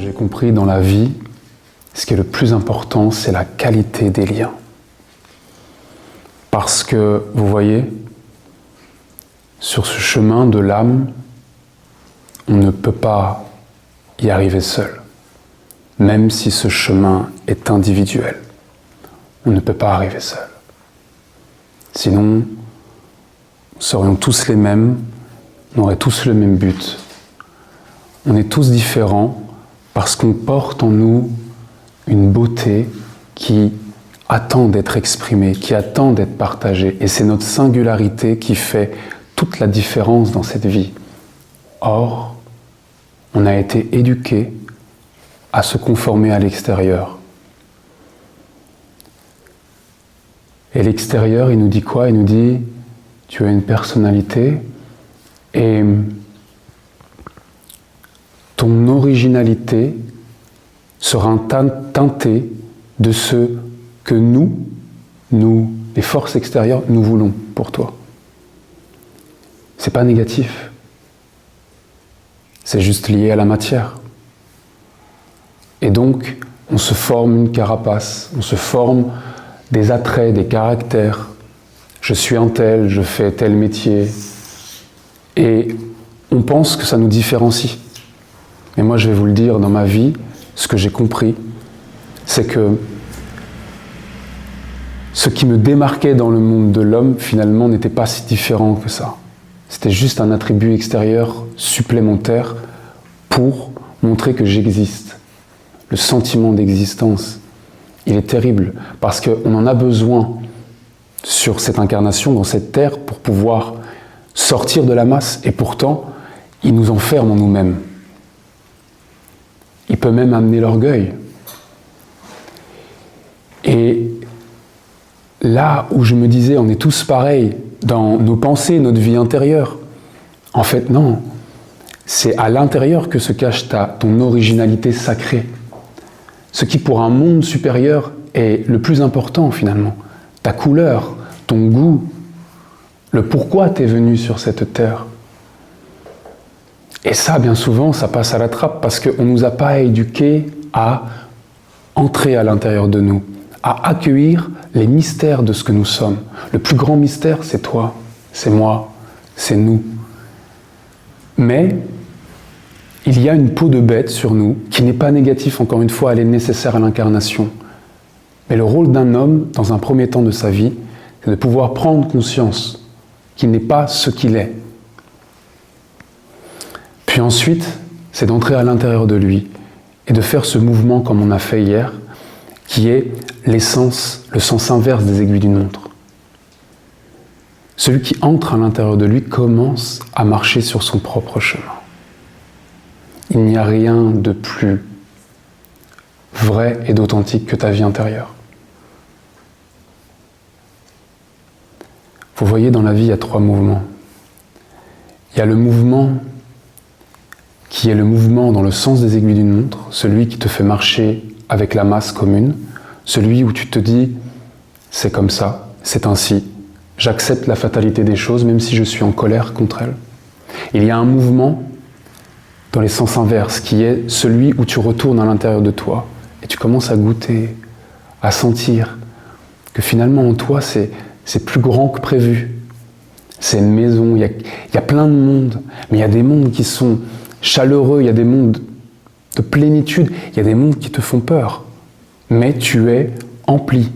j'ai compris dans la vie, ce qui est le plus important, c'est la qualité des liens. Parce que, vous voyez, sur ce chemin de l'âme, on ne peut pas y arriver seul, même si ce chemin est individuel. On ne peut pas arriver seul. Sinon, nous serions tous les mêmes, on aurait tous le même but. On est tous différents parce qu'on porte en nous une beauté qui attend d'être exprimée, qui attend d'être partagée. Et c'est notre singularité qui fait toute la différence dans cette vie. Or, on a été éduqués à se conformer à l'extérieur. Et l'extérieur, il nous dit quoi? Il nous dit, tu as une personnalité et ton originalité sera teintée de ce que nous, les forces extérieures, nous voulons pour toi. C'est pas négatif. C'est juste lié à la matière. Et donc, on se forme une carapace, on se forme des attraits, des caractères. Je suis un tel, je fais tel métier. Et on pense que ça nous différencie. Mais moi, je vais vous le dire, dans ma vie, ce que j'ai compris, c'est que ce qui me démarquait dans le monde de l'homme, finalement, n'était pas si différent que ça. C'était juste un attribut extérieur supplémentaire pour montrer que j'existe. Le sentiment d'existence, il est terrible, parce qu'on en a besoin sur cette incarnation, dans cette terre, pour pouvoir sortir de la masse, et pourtant, il nous enferme en nous-mêmes. Il peut même amener l'orgueil. Et là où je me disais, on est tous pareils, dans nos pensées, notre vie intérieure, en fait, non. C'est à l'intérieur que se cache ton originalité sacrée. Ce qui, pour un monde supérieur, est le plus important, finalement. Ta couleur, ton goût, le pourquoi tu es venu sur cette terre. Et ça, bien souvent, ça passe à la trappe parce qu'on ne nous a pas éduqués à entrer à l'intérieur de nous, à accueillir les mystères de ce que nous sommes. Le plus grand mystère, c'est toi, c'est moi, c'est nous. Mais il y a une peau de bête sur nous qui n'est pas négative, encore une fois, elle est nécessaire à l'incarnation. Mais le rôle d'un homme, dans un premier temps de sa vie, c'est de pouvoir prendre conscience qu'il n'est pas ce qu'il est. Puis ensuite, c'est d'entrer à l'intérieur de lui et de faire ce mouvement comme on a fait hier, qui est l'essence, le sens inverse des aiguilles d'une montre. Celui qui entre à l'intérieur de lui commence à marcher sur son propre chemin. Il n'y a rien de plus vrai et d'authentique que ta vie intérieure. Vous voyez, dans la vie, il y a 3 mouvements. Il y a le mouvement qui est le mouvement dans le sens des aiguilles d'une montre, celui qui te fait marcher avec la masse commune, celui où tu te dis « c'est comme ça, c'est ainsi, j'accepte la fatalité des choses même si je suis en colère contre elles ». Il y a un mouvement dans les sens inverses qui est celui où tu retournes à l'intérieur de toi et tu commences à goûter, à sentir que finalement en toi c'est plus grand que prévu. C'est une maison, il y a plein de mondes, mais il y a des mondes qui sont chaleureux, il y a des mondes de plénitude, il y a des mondes qui te font peur. Mais tu es empli.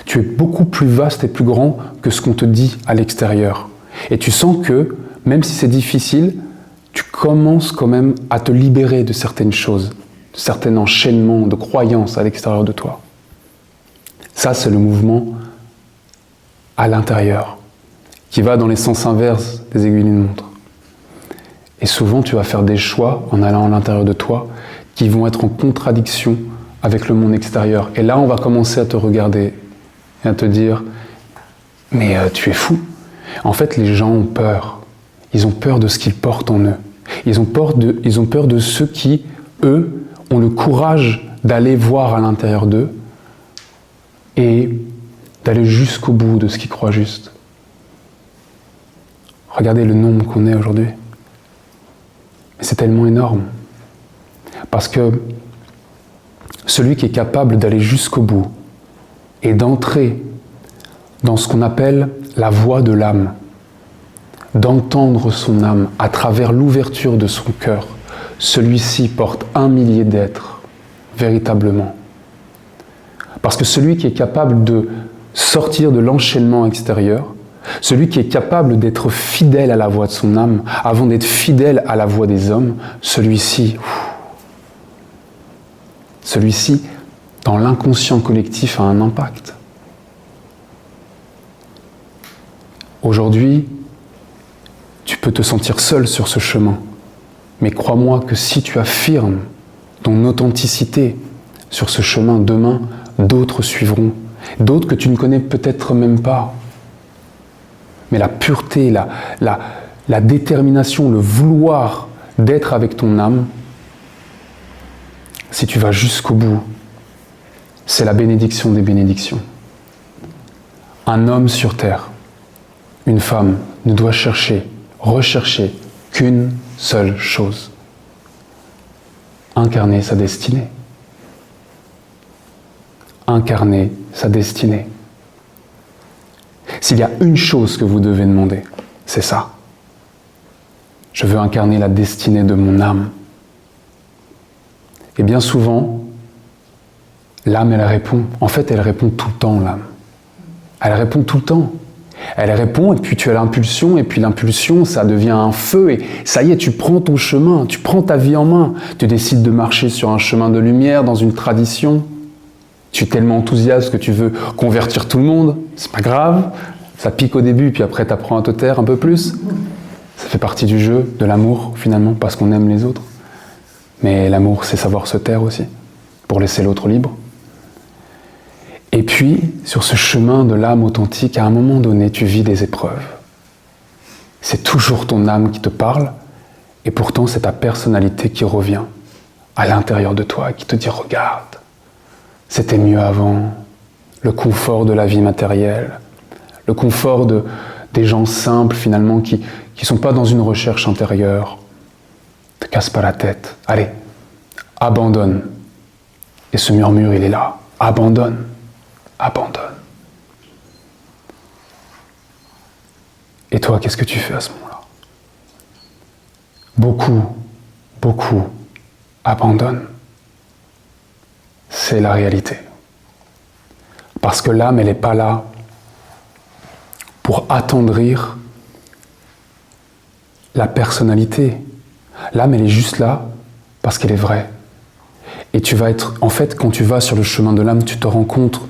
Tu es beaucoup plus vaste et plus grand que ce qu'on te dit à l'extérieur. Et tu sens que, même si c'est difficile, tu commences quand même à te libérer de certaines choses, de certains enchaînements de croyances à l'extérieur de toi. Ça, c'est le mouvement à l'intérieur, qui va dans les sens inverses des aiguilles d'une montre. Et souvent, tu vas faire des choix en allant à l'intérieur de toi qui vont être en contradiction avec le monde extérieur. Et là, on va commencer à te regarder et à te dire « Mais tu es fou !» En fait, les gens ont peur. Ils ont peur de ce qu'ils portent en eux. Ils ont peur de ceux qui, eux, ont le courage d'aller voir à l'intérieur d'eux et d'aller jusqu'au bout de ce qu'ils croient juste. Regardez le nombre qu'on est aujourd'hui. Mais c'est tellement énorme. Parce que celui qui est capable d'aller jusqu'au bout et d'entrer dans ce qu'on appelle la voie de l'âme, d'entendre son âme à travers l'ouverture de son cœur, celui-ci porte 1 millier d'êtres, véritablement. Parce que celui qui est capable de sortir de l'enchaînement extérieur, celui qui est capable d'être fidèle à la voix de son âme, avant d'être fidèle à la voix des hommes, celui-ci, dans l'inconscient collectif, a un impact. Aujourd'hui, tu peux te sentir seul sur ce chemin, mais crois-moi que si tu affirmes ton authenticité sur ce chemin, demain, d'autres suivront, d'autres que tu ne connais peut-être même pas. Mais la pureté, la détermination, le vouloir d'être avec ton âme, si tu vas jusqu'au bout, c'est la bénédiction des bénédictions. Un homme sur terre, une femme ne doit rechercher qu'une seule chose: incarner sa destinée. Incarner sa destinée. S'il y a une chose que vous devez demander, c'est ça. Je veux incarner la destinée de mon âme. Et bien souvent, l'âme, elle répond. En fait, elle répond tout le temps, l'âme. Elle répond tout le temps. Elle répond, et puis tu as l'impulsion, et puis l'impulsion, ça devient un feu, et ça y est, tu prends ton chemin, tu prends ta vie en main. Tu décides de marcher sur un chemin de lumière, dans une tradition. Tu es tellement enthousiaste que tu veux convertir tout le monde. C'est pas grave, ça pique au début, puis après tu apprends à te taire un peu plus. Ça fait partie du jeu, de l'amour, finalement, parce qu'on aime les autres. Mais l'amour, c'est savoir se taire aussi, pour laisser l'autre libre. Et puis, sur ce chemin de l'âme authentique, à un moment donné, tu vis des épreuves. C'est toujours ton âme qui te parle, et pourtant c'est ta personnalité qui revient à l'intérieur de toi, qui te dit « Regarde, c'était mieux avant ». Le confort de la vie matérielle, le confort des gens simples, finalement, qui ne sont pas dans une recherche intérieure. Ne te casse pas la tête. Allez, abandonne. Et ce murmure, il est là. Abandonne. Abandonne. Et toi, qu'est-ce que tu fais à ce moment-là? Beaucoup abandonnent. C'est la réalité. Parce que l'âme, elle n'est pas là pour attendrir la personnalité. L'âme, elle est juste là parce qu'elle est vraie. Et tu vas être, en fait, quand tu vas sur le chemin de l'âme, tu te rends compte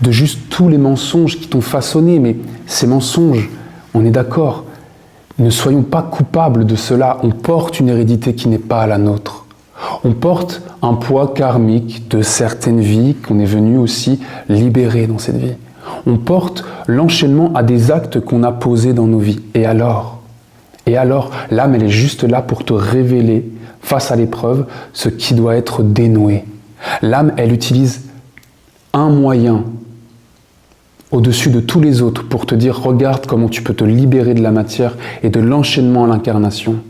de juste tous les mensonges qui t'ont façonné. Mais ces mensonges, on est d'accord, ne soyons pas coupables de cela. On porte une hérédité qui n'est pas la nôtre. On porte un poids karmique de certaines vies qu'on est venu aussi libérer dans cette vie. On porte l'enchaînement à des actes qu'on a posés dans nos vies. Et alors, l'âme, elle est juste là pour te révéler, face à l'épreuve, ce qui doit être dénoué. L'âme, elle utilise un moyen au-dessus de tous les autres pour te dire « Regarde comment tu peux te libérer de la matière et de l'enchaînement à l'incarnation. »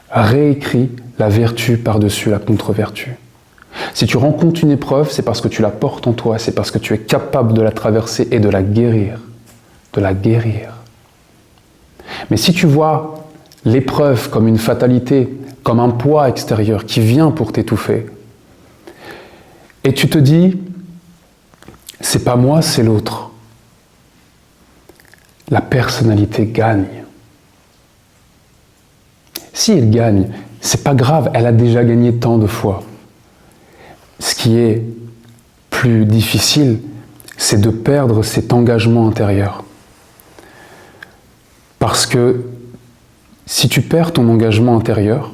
Réécris la vertu par-dessus la contre-vertu. Si tu rencontres une épreuve, c'est parce que tu la portes en toi, c'est parce que tu es capable de la traverser et de la guérir. De la guérir. Mais si tu vois l'épreuve comme une fatalité, comme un poids extérieur qui vient pour t'étouffer, et tu te dis « c'est pas moi, c'est l'autre », la personnalité gagne. Si elle gagne, c'est pas grave, elle a déjà gagné tant de fois. Ce qui est plus difficile, c'est de perdre cet engagement intérieur. Parce que si tu perds ton engagement intérieur,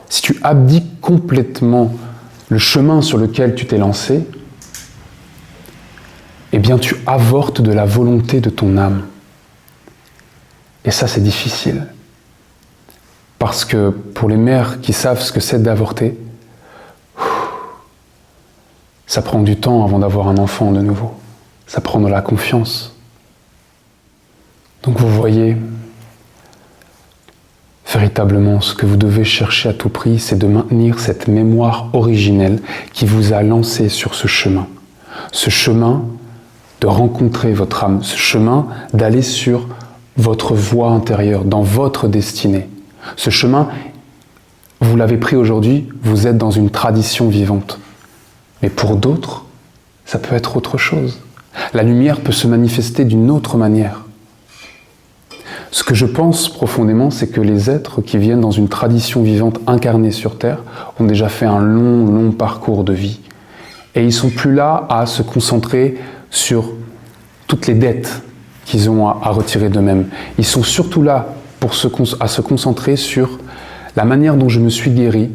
si tu abdiques complètement le chemin sur lequel tu t'es lancé, eh bien tu avortes de la volonté de ton âme. Et ça, c'est difficile. Parce que pour les mères qui savent ce que c'est d'avorter, ça prend du temps avant d'avoir un enfant de nouveau. Ça prend de la confiance. Donc vous voyez, Véritablement, ce que vous devez chercher à tout prix, c'est de maintenir cette mémoire originelle qui vous a lancé sur ce chemin. Ce chemin de rencontrer votre âme, ce chemin d'aller sur votre voie intérieure, dans votre destinée. Ce chemin, vous l'avez pris aujourd'hui, vous êtes dans une tradition vivante. Mais pour d'autres, ça peut être autre chose. La lumière peut se manifester d'une autre manière. Ce que je pense profondément, c'est que les êtres qui viennent dans une tradition vivante incarnée sur Terre ont déjà fait un long parcours de vie. Et ils ne sont plus là à se concentrer sur toutes les dettes qu'ils ont à retirer d'eux-mêmes. Ils sont surtout là à se concentrer sur la manière dont je me suis guéri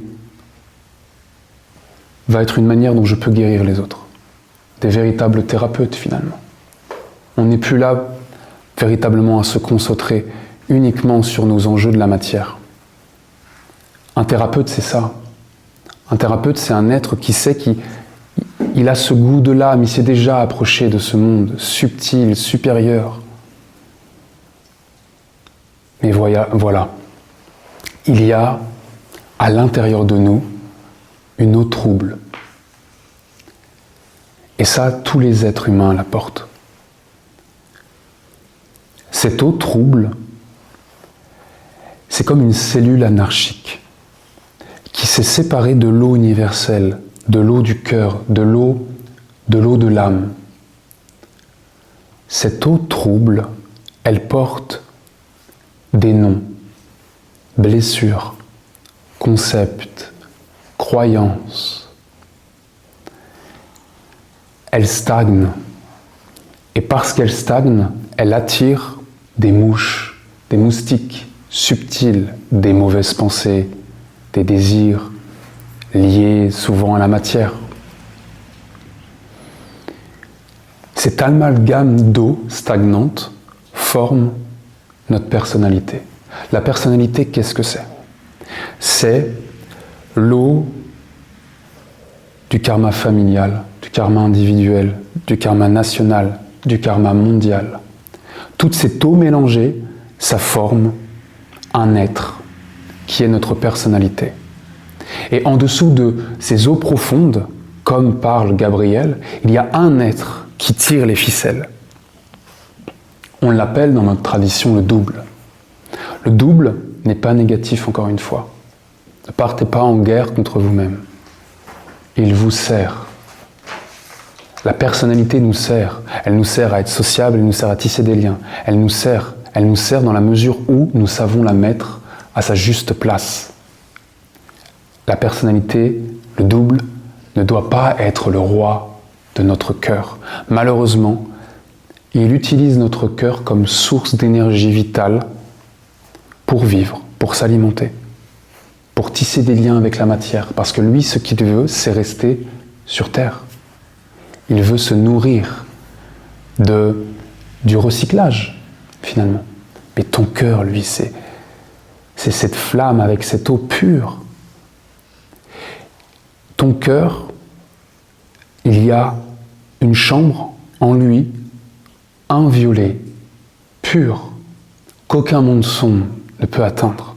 va être une manière dont je peux guérir les autres. Des véritables thérapeutes finalement. On n'est plus là véritablement à se concentrer uniquement sur nos enjeux de la matière. Un thérapeute, c'est ça. Un thérapeute, c'est un être qui sait qu'il a ce goût de l'âme, il s'est déjà approché de ce monde subtil, supérieur. Mais voilà. Il y a à l'intérieur de nous une eau trouble. Et ça, tous les êtres humains la portent. Cette eau trouble, c'est comme une cellule anarchique qui s'est séparée de l'eau universelle, de l'eau du cœur, de l'eau de l'âme. Cette eau trouble, elle porte des noms, blessures, concepts, croyances. Elle stagne. Et parce qu'elle stagne, elle attire des mouches, des moustiques subtils, des mauvaises pensées, des désirs liés souvent à la matière. Cet amalgame d'eau stagnante forme notre personnalité. La personnalité, qu'est-ce que c'est ? C'est l'eau du karma familial, du karma individuel, du karma national, du karma mondial. Toute cette eau mélangée, ça forme un être qui est notre personnalité. Et en dessous de ces eaux profondes, comme parle Gabriel, il y a un être qui tire les ficelles. On l'appelle dans notre tradition le double. Le double n'est pas négatif, encore une fois. Ne partez pas en guerre contre vous-même. Il vous sert. La personnalité nous sert. Elle nous sert à être sociable, elle nous sert à tisser des liens. Elle nous sert dans la mesure où nous savons la mettre à sa juste place. La personnalité, le double, ne doit pas être le roi de notre cœur. Malheureusement, il utilise notre cœur comme source d'énergie vitale pour vivre, pour s'alimenter, pour tisser des liens avec la matière. Parce que lui, ce qu'il veut, c'est rester sur Terre. Il veut se nourrir du recyclage, finalement. Mais ton cœur, lui, c'est cette flamme avec cette eau pure. Ton cœur, il y a une chambre en lui, inviolée, pure, qu'aucun monde sombre ne peut atteindre.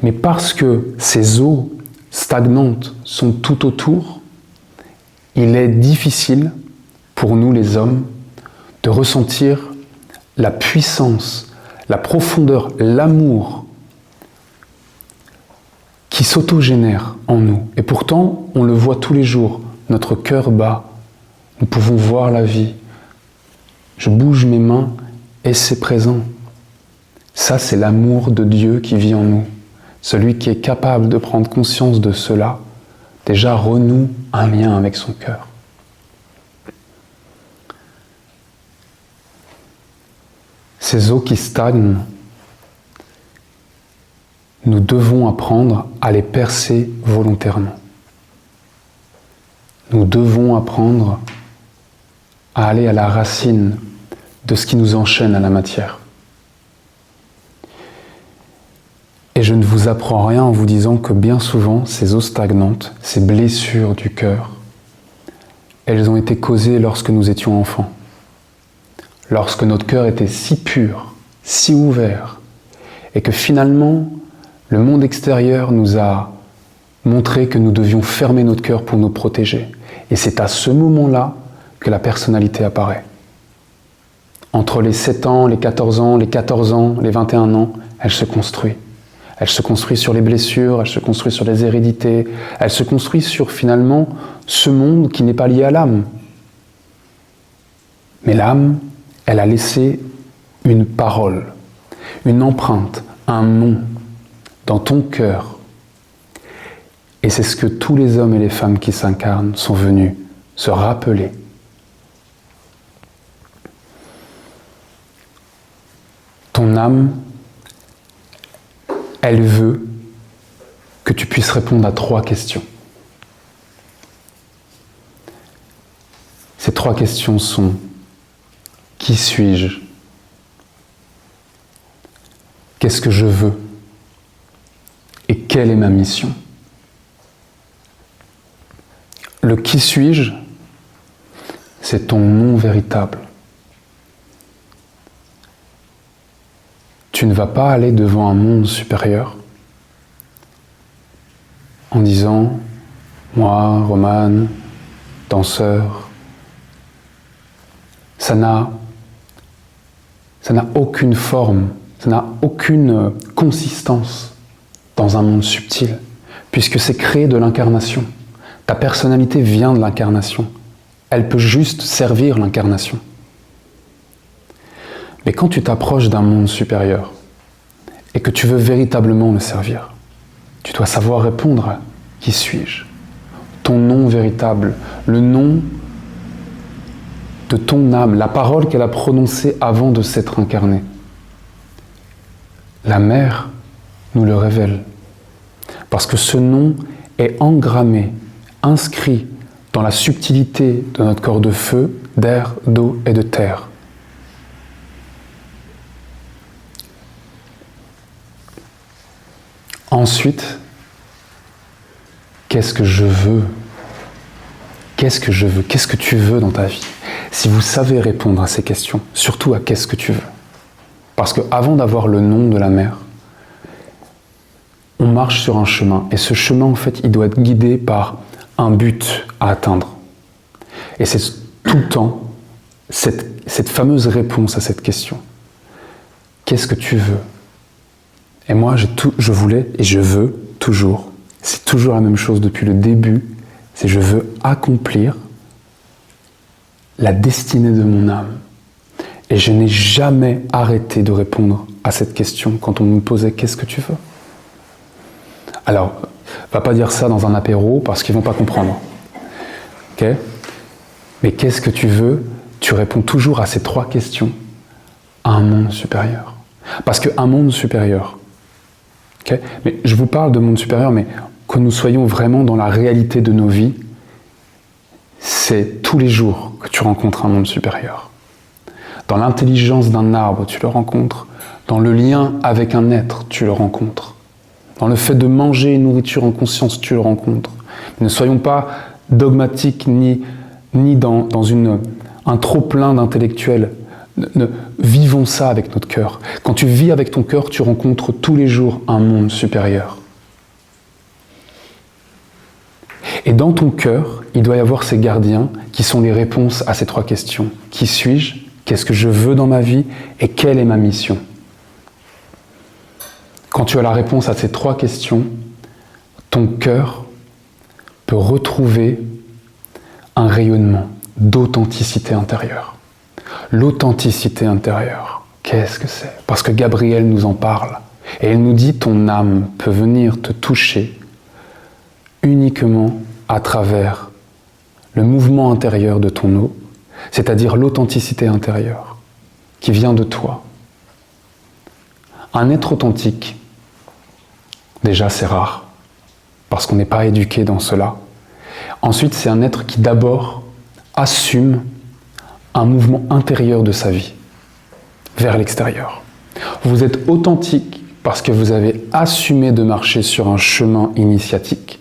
Mais parce que ces eaux stagnantes sont tout autour, il est difficile pour nous les hommes de ressentir la puissance, la profondeur, l'amour qui s'autogénère en nous. Et pourtant, on le voit tous les jours, notre cœur bat, nous pouvons voir la vie. Je bouge mes mains et c'est présent. Ça, c'est l'amour de Dieu qui vit en nous. Celui qui est capable de prendre conscience de cela, déjà renoue un lien avec son cœur. Ces eaux qui stagnent, nous devons apprendre à les percer volontairement. Nous devons apprendre à aller à la racine de ce qui nous enchaîne à la matière. Et je ne vous apprends rien en vous disant que bien souvent, ces eaux stagnantes, ces blessures du cœur, elles ont été causées lorsque nous étions enfants. Lorsque notre cœur était si pur, si ouvert, et que finalement, le monde extérieur nous a montré que nous devions fermer notre cœur pour nous protéger. Et c'est à ce moment-là que la personnalité apparaît. Entre les 7 ans, les 14 ans, les 14 ans, les 21 ans, elle se construit. Elle se construit sur les blessures, elle se construit sur les hérédités, elle se construit sur finalement ce monde qui n'est pas lié à l'âme. Mais l'âme, elle a laissé une parole, une empreinte, un nom dans ton cœur. Et c'est ce que tous les hommes et les femmes qui s'incarnent sont venus se rappeler. Ton âme, elle veut que tu puisses répondre à 3 questions. Ces 3 questions sont: qui suis-je? Qu'est-ce que je veux? Et quelle est ma mission? Le qui suis-je, c'est ton nom véritable. Tu ne vas pas aller devant un monde supérieur en disant « Moi, Romane, danseur », ça n'a aucune forme, ça n'a aucune consistance dans un monde subtil, puisque c'est créé de l'incarnation. Ta personnalité vient de l'incarnation. Elle peut juste servir l'incarnation. Mais quand tu t'approches d'un monde supérieur et que tu veux véritablement le servir, tu dois savoir répondre à « Qui suis-je ?» Ton nom véritable, le nom de ton âme, la parole qu'elle a prononcée avant de s'être incarnée. La mère nous le révèle, parce que ce nom est engrammé, inscrit dans la subtilité de notre corps de feu, d'air, d'eau et de terre. Ensuite, qu'est-ce que je veux? Qu'est-ce que je veux? Qu'est-ce que tu veux dans ta vie? Si vous savez répondre à ces questions, surtout à qu'est-ce que tu veux. Parce qu'avant d'avoir le nom de la mère, on marche sur un chemin. Et ce chemin, en fait, il doit être guidé par un but à atteindre. Et c'est tout le temps cette fameuse réponse à cette question. Qu'est-ce que tu veux? Et moi, je voulais et je veux toujours. C'est toujours la même chose depuis le début. C'est je veux accomplir la destinée de mon âme. Et je n'ai jamais arrêté de répondre à cette question quand on me posait « Qu'est-ce que tu veux ?» Alors, va pas dire ça dans un apéro parce qu'ils vont pas comprendre. Ok? Mais qu'est-ce que tu veux? Tu réponds toujours à ces 3 questions à un monde supérieur. Parce qu'un monde supérieur, okay? Mais je vous parle de monde supérieur, mais que nous soyons vraiment dans la réalité de nos vies, c'est tous les jours que tu rencontres un monde supérieur. Dans l'intelligence d'un arbre, tu le rencontres. Dans le lien avec un être, tu le rencontres. Dans le fait de manger une nourriture en conscience, tu le rencontres. Ne soyons pas dogmatiques ni dans un trop-plein d'intellectuels. Vivons ça avec notre cœur. Quand tu vis avec ton cœur, tu rencontres tous les jours un monde supérieur. Et dans ton cœur, il doit y avoir ces gardiens qui sont les réponses à ces 3 questions. Qui suis-je? Qu'est-ce que je veux dans ma vie? Et quelle est ma mission? Quand tu as la réponse à ces 3 questions, ton cœur peut retrouver un rayonnement d'authenticité intérieure. L'authenticité intérieure, qu'est-ce que c'est? Parce que Gabrielle nous en parle. Et elle nous dit, ton âme peut venir te toucher uniquement à travers le mouvement intérieur de ton eau, c'est-à-dire l'authenticité intérieure qui vient de toi. Un être authentique, déjà c'est rare, parce qu'on n'est pas éduqué dans cela. Ensuite, c'est un être qui d'abord assume un mouvement intérieur de sa vie, vers l'extérieur. Vous êtes authentique parce que vous avez assumé de marcher sur un chemin initiatique,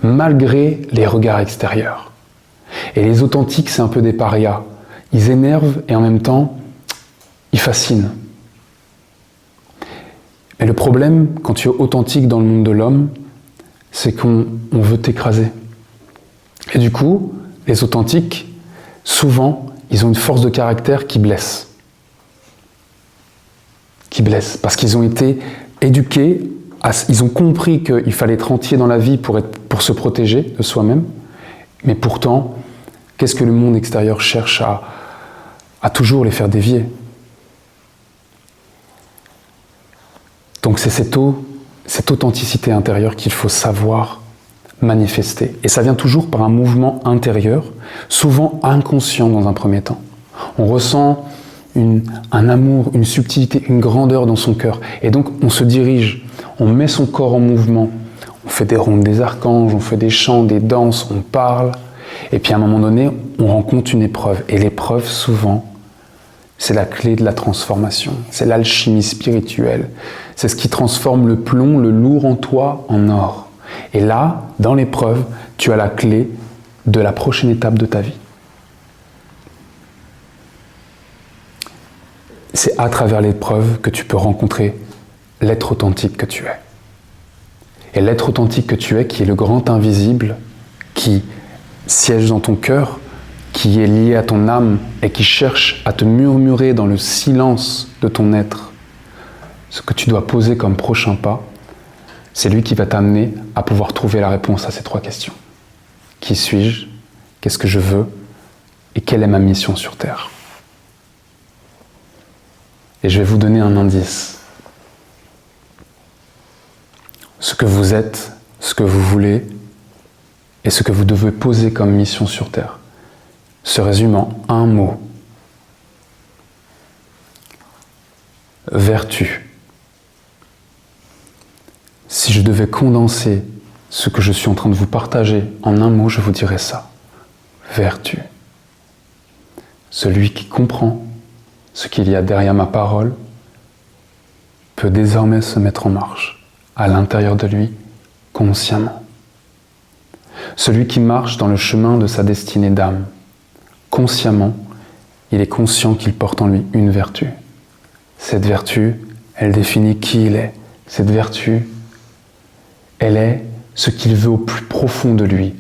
malgré les regards extérieurs. Et les authentiques, c'est un peu des parias. Ils énervent et en même temps, ils fascinent. Et le problème, quand tu es authentique dans le monde de l'homme, c'est qu'on veut t'écraser. Et du coup, les authentiques, souvent, ils ont une force de caractère qui blesse. Parce qu'ils ont été éduqués, ils ont compris qu'il fallait être entier dans la vie pour se protéger de soi-même. Mais pourtant, qu'est-ce que le monde extérieur cherche à toujours les faire dévier? Donc c'est cette authenticité intérieure qu'il faut savoir manifester. Et ça vient toujours par un mouvement intérieur, souvent inconscient dans un premier temps. On ressent un amour, une subtilité, une grandeur dans son cœur. Et donc on se dirige, on met son corps en mouvement. On fait des rondes des archanges, on fait des chants, des danses, on parle. Et puis à un moment donné, on rencontre une épreuve. Et l'épreuve, souvent, c'est la clé de la transformation. C'est l'alchimie spirituelle. C'est ce qui transforme le plomb, le lourd en toi, en or. Et là, dans l'épreuve, tu as la clé de la prochaine étape de ta vie. C'est à travers l'épreuve que tu peux rencontrer l'être authentique que tu es. Et l'être authentique que tu es, qui est le grand invisible, qui siège dans ton cœur, qui est lié à ton âme et qui cherche à te murmurer dans le silence de ton être ce que tu dois poser comme prochain pas, c'est lui qui va t'amener à pouvoir trouver la réponse à ces 3 questions. Qui suis-je? Qu'est-ce que je veux? Et quelle est ma mission sur Terre? Et je vais vous donner un indice. Ce que vous êtes, ce que vous voulez et ce que vous devez poser comme mission sur Terre se résume en un mot. Vertu. Si je devais condenser ce que je suis en train de vous partager en un mot, je vous dirais ça. Vertu. Celui qui comprend ce qu'il y a derrière ma parole peut désormais se mettre en marche, à l'intérieur de lui, consciemment. Celui qui marche dans le chemin de sa destinée d'âme, consciemment, il est conscient qu'il porte en lui une vertu. Cette vertu, elle définit qui il est. Cette vertu, elle est ce qu'il veut au plus profond de lui,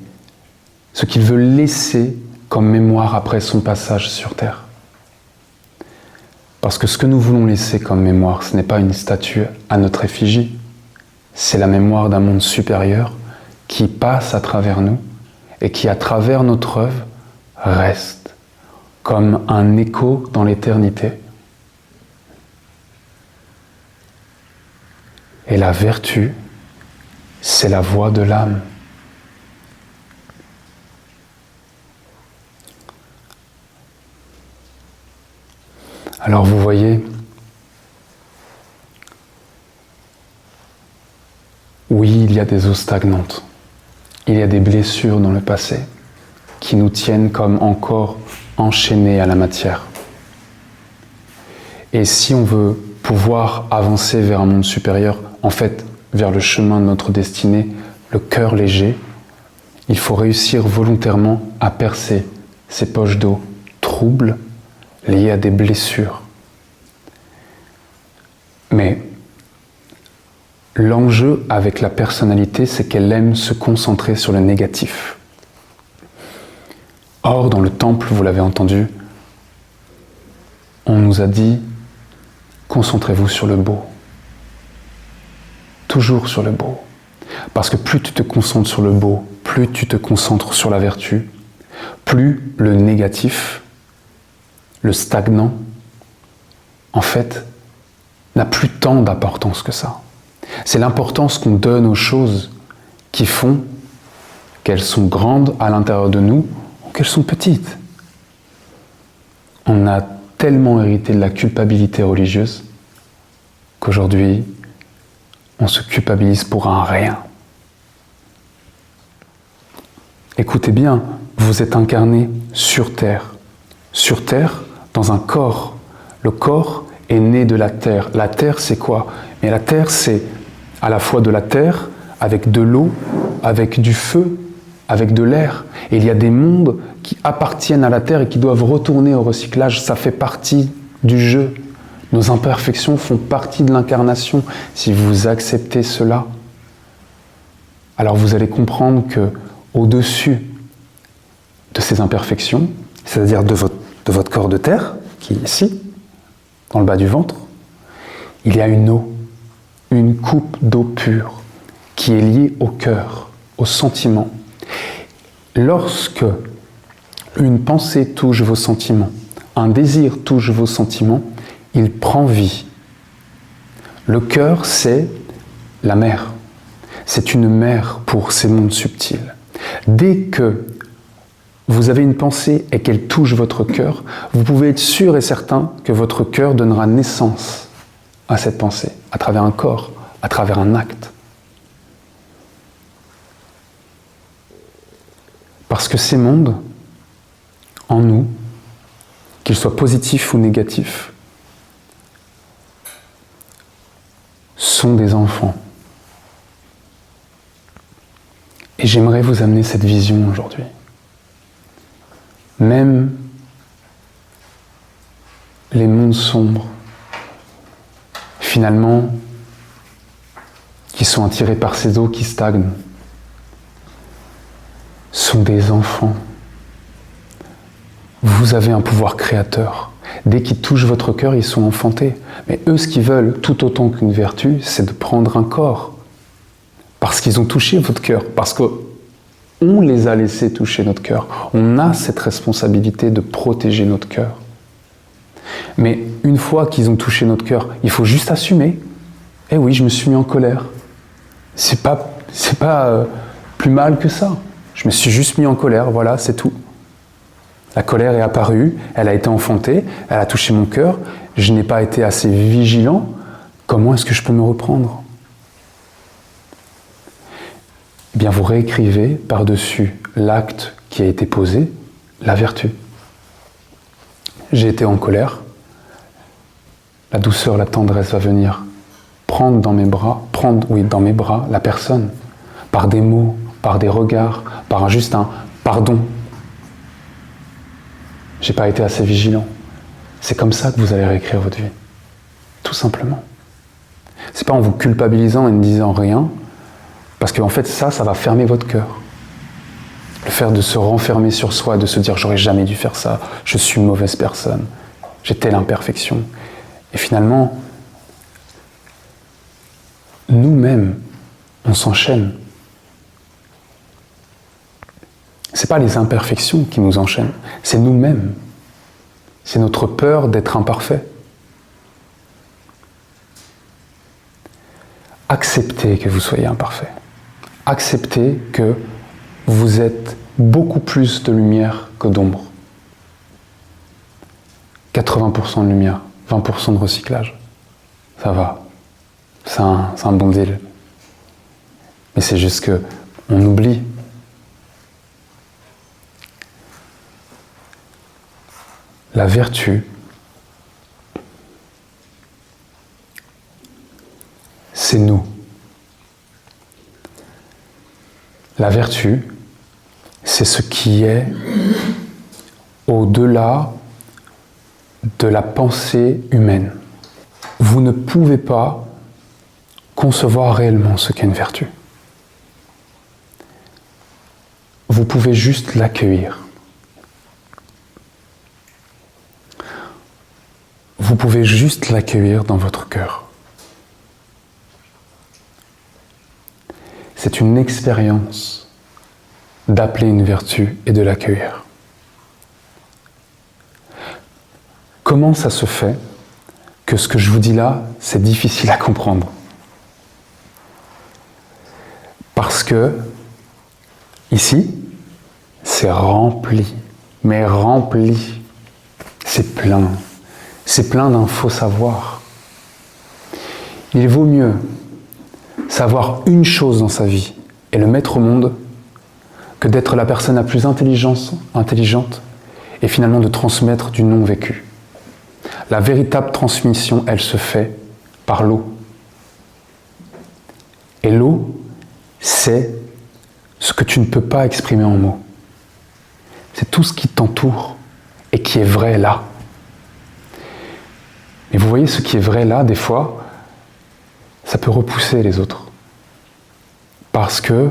ce qu'il veut laisser comme mémoire après son passage sur Terre. Parce que ce que nous voulons laisser comme mémoire, ce n'est pas une statue à notre effigie, c'est la mémoire d'un monde supérieur qui passe à travers nous et qui, à travers notre œuvre, reste comme un écho dans l'éternité. Et la vertu, c'est la voix de l'âme. Alors vous voyez, oui, il y a des eaux stagnantes, il y a des blessures dans le passé qui nous tiennent comme encore enchaînés à la matière. Et si on veut pouvoir avancer vers un monde supérieur, en fait, vers le chemin de notre destinée, le cœur léger, il faut réussir volontairement à percer ces poches d'eau troubles liées à des blessures. Mais l'enjeu avec la personnalité, c'est qu'elle aime se concentrer sur le négatif. Or, dans le temple, vous l'avez entendu, on nous a dit « Concentrez-vous sur le beau ». Toujours sur le beau. Parce que plus tu te concentres sur le beau, plus tu te concentres sur la vertu, plus le négatif, le stagnant, en fait, n'a plus tant d'importance que ça. C'est l'importance qu'on donne aux choses qui font qu'elles sont grandes à l'intérieur de nous ou qu'elles sont petites. On a tellement hérité de la culpabilité religieuse qu'aujourd'hui, on se culpabilise pour un rien. Écoutez bien, vous êtes incarné sur Terre. Sur Terre, dans un corps. Le corps est né de la Terre. La Terre, c'est quoi? Mais la Terre, c'est à la fois de la terre, avec de l'eau, avec du feu, avec de l'air. Et il y a des mondes qui appartiennent à la Terre et qui doivent retourner au recyclage. Ça fait partie du jeu. Nos imperfections font partie de l'incarnation. Si vous acceptez cela, alors vous allez comprendre que au-dessus de ces imperfections, c'est-à-dire de votre corps de terre, qui est ici, dans le bas du ventre, il y a une eau, une coupe d'eau pure, qui est liée au cœur, au sentiment. Lorsque une pensée touche vos sentiments, un désir touche vos sentiments, il prend vie. Le cœur, c'est la mer. C'est une mer pour ces mondes subtils. Dès que vous avez une pensée et qu'elle touche votre cœur, vous pouvez être sûr et certain que votre cœur donnera naissance à cette pensée, à travers un corps, à travers un acte. Parce que ces mondes, en nous, qu'ils soient positifs ou négatifs, sont des enfants. Et j'aimerais vous amener cette vision aujourd'hui. Même les mondes sombres, finalement, qui sont attirés par ces eaux qui stagnent, sont des enfants. Vous avez un pouvoir créateur. Dès qu'ils touchent votre cœur, ils sont enfantés. Mais eux, ce qu'ils veulent, tout autant qu'une vertu, c'est de prendre un corps. Parce qu'ils ont touché votre cœur. Parce qu'on les a laissés toucher notre cœur. On a cette responsabilité de protéger notre cœur. Mais une fois qu'ils ont touché notre cœur, il faut juste assumer. Eh oui, je me suis mis en colère. C'est pas plus mal que ça. Je me suis juste mis en colère, voilà, c'est tout. La colère est apparue, elle a été enfantée, elle a touché mon cœur, je n'ai pas été assez vigilant. Comment est-ce que je peux me reprendre ? Eh bien, vous réécrivez par-dessus l'acte qui a été posé, la vertu. J'ai été en colère, la douceur, la tendresse va venir prendre dans mes bras la personne, par des mots, par des regards, par juste un pardon. J'ai pas été assez vigilant. C'est comme ça que vous allez réécrire votre vie. Tout simplement. C'est pas en vous culpabilisant et ne disant rien, parce qu'en fait ça va fermer votre cœur. Le fait de se renfermer sur soi, de se dire j'aurais jamais dû faire ça, je suis une mauvaise personne, j'ai telle imperfection. Et finalement, nous-mêmes, on s'enchaîne. C'est pas les imperfections qui nous enchaînent, c'est nous-mêmes. C'est notre peur d'être imparfait. Acceptez que vous soyez imparfait. Acceptez que vous êtes beaucoup plus de lumière que d'ombre. 80% de lumière, 20% de recyclage. Ça va. C'est un bon deal. Mais c'est juste que on oublie. La vertu, c'est nous. La vertu, c'est ce qui est au-delà de la pensée humaine. Vous ne pouvez pas concevoir réellement ce qu'est une vertu. Vous pouvez juste l'accueillir. Vous pouvez juste l'accueillir dans votre cœur. C'est une expérience d'appeler une vertu et de l'accueillir. Comment ça se fait que ce que je vous dis là, c'est difficile à comprendre ? Parce que, ici, c'est rempli, mais rempli. C'est plein. C'est plein d'un faux savoir. Il vaut mieux savoir une chose dans sa vie et le mettre au monde que d'être la personne la plus intelligente et finalement de transmettre du non-vécu. La véritable transmission, elle se fait par l'eau. Et l'eau, c'est ce que tu ne peux pas exprimer en mots. C'est tout ce qui t'entoure et qui est vrai là. Mais vous voyez, ce qui est vrai là, des fois, ça peut repousser les autres. Parce que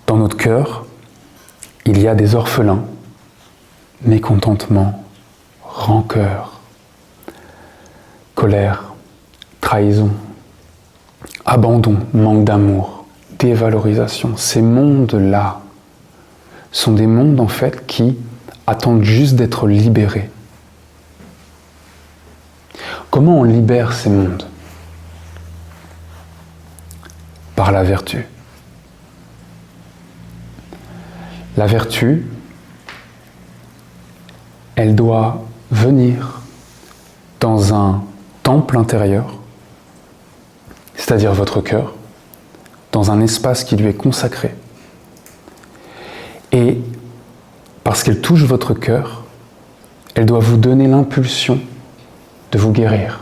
dans notre cœur, il y a des orphelins, mécontentement, rancœur, colère, trahison, abandon, manque d'amour, dévalorisation. Ces mondes-là sont des mondes en fait qui attendent juste d'être libérés. Comment on libère ces mondes? Par la vertu. La vertu, elle doit venir dans un temple intérieur, c'est-à-dire votre cœur, dans un espace qui lui est consacré. Et parce qu'elle touche votre cœur, elle doit vous donner l'impulsion de vous guérir.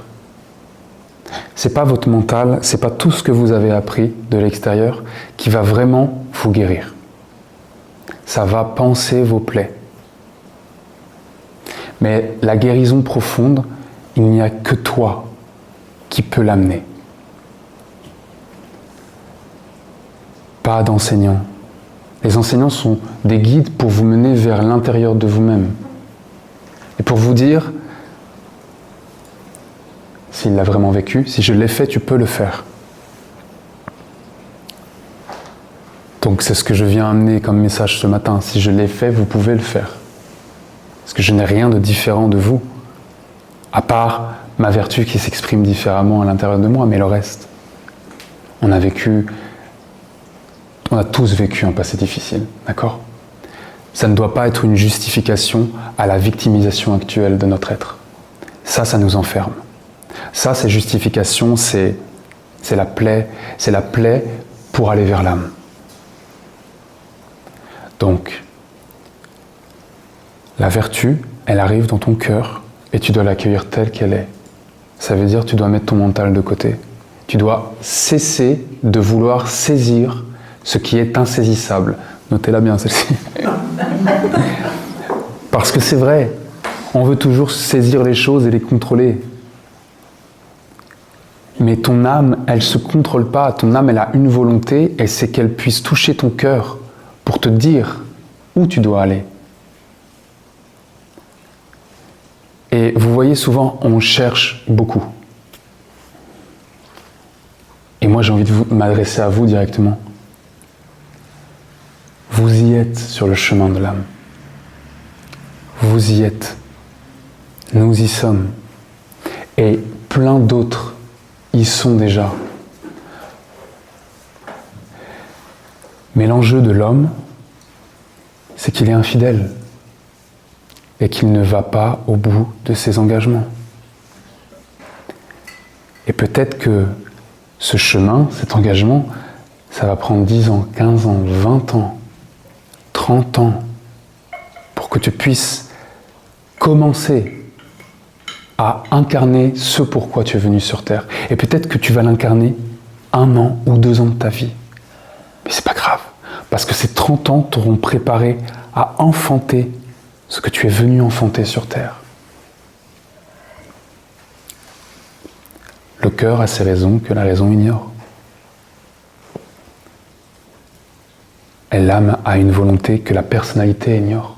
C'est pas votre mental, c'est pas tout ce que vous avez appris de l'extérieur qui va vraiment vous guérir. Ça va panser vos plaies. Mais la guérison profonde, il n'y a que toi qui peux l'amener. Pas d'enseignants. Les enseignants sont des guides pour vous mener vers l'intérieur de vous-même. Et pour vous dire, s'il l'a vraiment vécu, si je l'ai fait, tu peux le faire. Donc c'est ce que je viens amener comme message ce matin. Si je l'ai fait, vous pouvez le faire. Parce que je n'ai rien de différent de vous, à part ma vertu qui s'exprime différemment à l'intérieur de moi, mais le reste. On a tous vécu un passé difficile, d'accord? Ça ne doit pas être une justification à la victimisation actuelle de notre être. Ça nous enferme. Ça, c'est justification, c'est la plaie pour aller vers l'âme. Donc, la vertu, elle arrive dans ton cœur et tu dois l'accueillir telle qu'elle est. Ça veut dire que tu dois mettre ton mental de côté. Tu dois cesser de vouloir saisir ce qui est insaisissable. Notez-la bien, celle-ci. Parce que c'est vrai, on veut toujours saisir les choses et les contrôler. Mais ton âme, elle ne se contrôle pas. Ton âme, elle a une volonté et c'est qu'elle puisse toucher ton cœur pour te dire où tu dois aller. Et vous voyez, souvent, on cherche beaucoup. Et moi, j'ai envie de m'adresser à vous directement. Vous y êtes sur le chemin de l'âme. Vous y êtes. Nous y sommes. Et plein d'autres y sont déjà. Mais l'enjeu de l'homme, c'est qu'il est infidèle et qu'il ne va pas au bout de ses engagements. Et peut-être que ce chemin, cet engagement, ça va prendre 10 ans, 15 ans, 20 ans, 30 ans, pour que tu puisses commencer à incarner ce pourquoi tu es venu sur Terre. Et peut-être que tu vas l'incarner 1 an ou 2 ans de ta vie. Mais c'est pas grave, parce que ces 30 ans t'auront préparé à enfanter ce que tu es venu enfanter sur Terre. Le cœur a ses raisons que la raison ignore. Et l'âme a une volonté que la personnalité ignore.